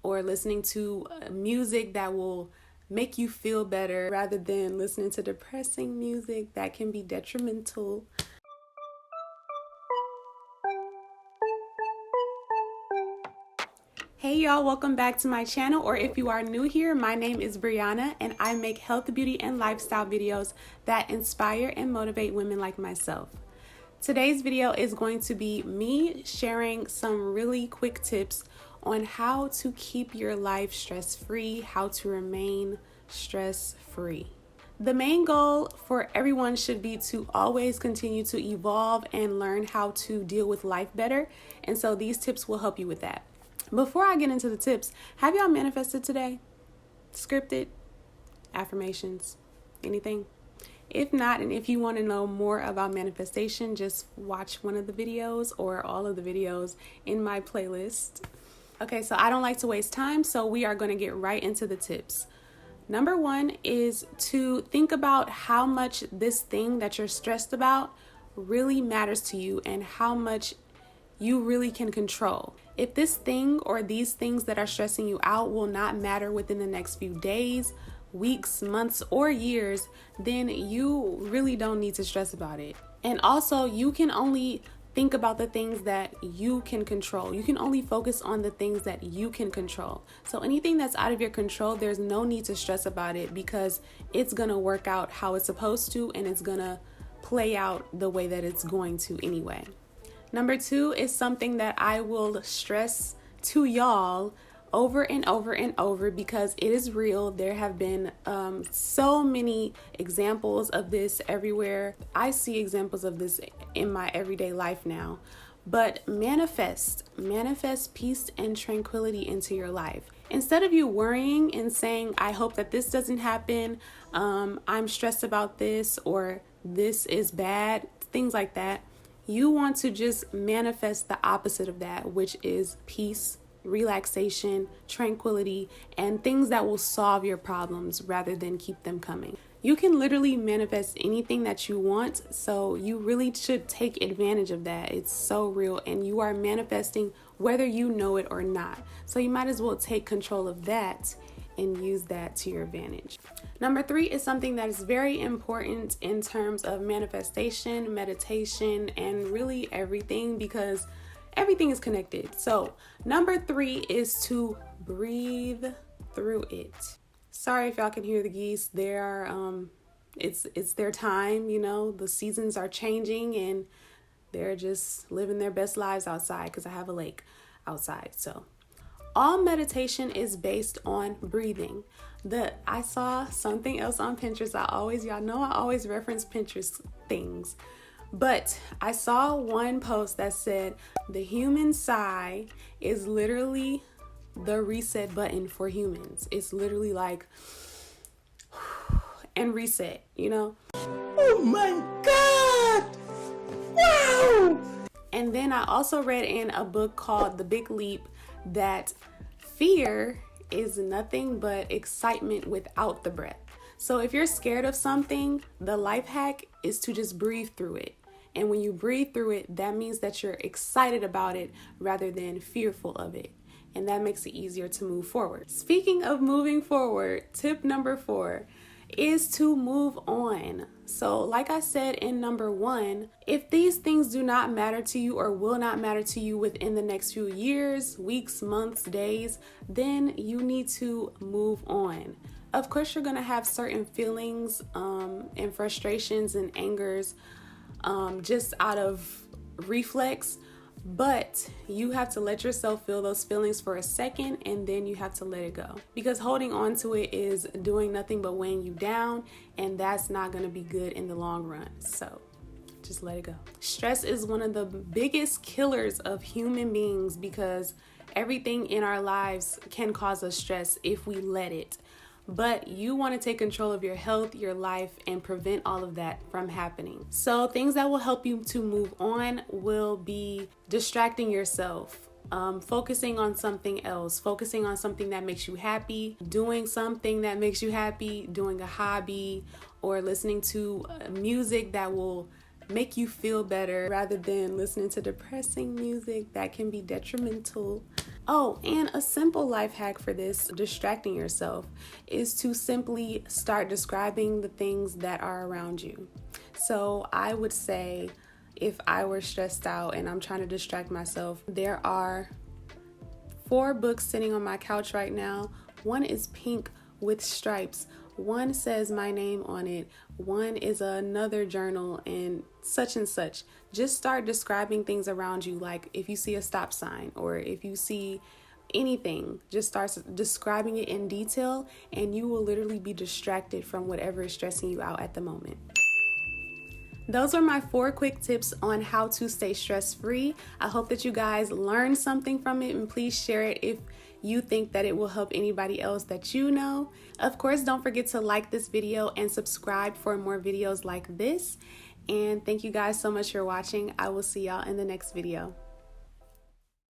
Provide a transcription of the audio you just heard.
or listening to music that will make you feel better rather than listening to depressing music that can be detrimental. Hey y'all, welcome back to my channel, or if you are new here, my name is Brianna and I make health, beauty, and lifestyle videos that inspire and motivate women like myself. Today's video is going to be me sharing some really quick tips on how to keep your life stress-free, how to remain stress-free. The main goal for everyone should be to always continue to evolve and learn how to deal with life better, and so these tips will help you with that. Before I get into the tips, have y'all manifested today? Scripted? Affirmations? Anything? If not, and if you want to know more about manifestation, just watch one of the videos or all of the videos in my playlist. Okay, so I don't like to waste time, so we are going to get right into the tips. Number one is to think about how much this thing that you're stressed about really matters to you and how much you really can control. If this thing or these things that are stressing you out will not matter within the next few days, weeks, months, or years, then you really don't need to stress about it. And also, you can only think about the things that you can control. You can only focus on the things that you can control. So anything that's out of your control, there's no need to stress about it because it's gonna work out how it's supposed to and it's gonna play out the way that it's going to anyway. Number two is something that I will stress to y'all over and over and over because it is real. There have been so many examples of this everywhere. I see examples of this in my everyday life now. But manifest peace and tranquility into your life. Instead of you worrying and saying, I hope that this doesn't happen, I'm stressed about this, or this is bad, things like that, you want to just manifest the opposite of that, which is peace, relaxation, tranquility, and things that will solve your problems rather than keep them coming. You can literally manifest anything that you want, so you really should take advantage of that. It's so real, and you are manifesting whether you know it or not. So you might as well take control of that and use that to your advantage. Number three is something that is very important in terms of manifestation, meditation, and really everything, because everything is connected. So number three is to breathe through it. Sorry if y'all can hear the geese. It's their time, you know, the seasons are changing and they're just living their best lives outside because I have a lake outside. So all meditation is based on breathing. I saw something else on Pinterest. Y'all know I always reference Pinterest things. But I saw one post that said the human sigh is literally the reset button for humans. It's literally like, and reset, you know? Oh my God! Wow! And then I also read in a book called The Big Leap that fear is nothing but excitement without the breath. So if you're scared of something, the life hack is to just breathe through it. And when you breathe through it, that means that you're excited about it rather than fearful of it. And that makes it easier to move forward. Speaking of moving forward, tip number 4 is to move on. So like I said in number 1, if these things do not matter to you or will not matter to you within the next few years, weeks, months, days, then you need to move on. Of course, you're going to have certain feelings and frustrations and angers just out of reflex, but you have to let yourself feel those feelings for a second and then you have to let it go, because holding on to it is doing nothing but weighing you down, and that's not going to be good in the long run. So just let it go. Stress is one of the biggest killers of human beings because everything in our lives can cause us stress if we let it. But you want to take control of your health, your life, and prevent all of that from happening. So things that will help you to move on will be distracting yourself, focusing on something else, focusing on something that makes you happy, doing something that makes you happy, doing a hobby, or listening to music that will make you feel better rather than listening to depressing music that can be detrimental. Oh, and a simple life hack for this, distracting yourself, is to simply start describing the things that are around you. So I would say, if I were stressed out and I'm trying to distract myself, there are 4 books sitting on my couch right now. One is pink with stripes. One says my name on it. One is another journal and such and such. Just start describing things around you. Like if you see a stop sign or if you see anything, just start describing it in detail and you will literally be distracted from whatever is stressing you out at the moment. Those are my 4 quick tips on how to stay stress-free. I hope that you guys learned something from it, and please share it if you think that it will help anybody else that you know. Of course, don't forget to like this video and subscribe for more videos like this. And thank you guys so much for watching. I will see y'all in the next video.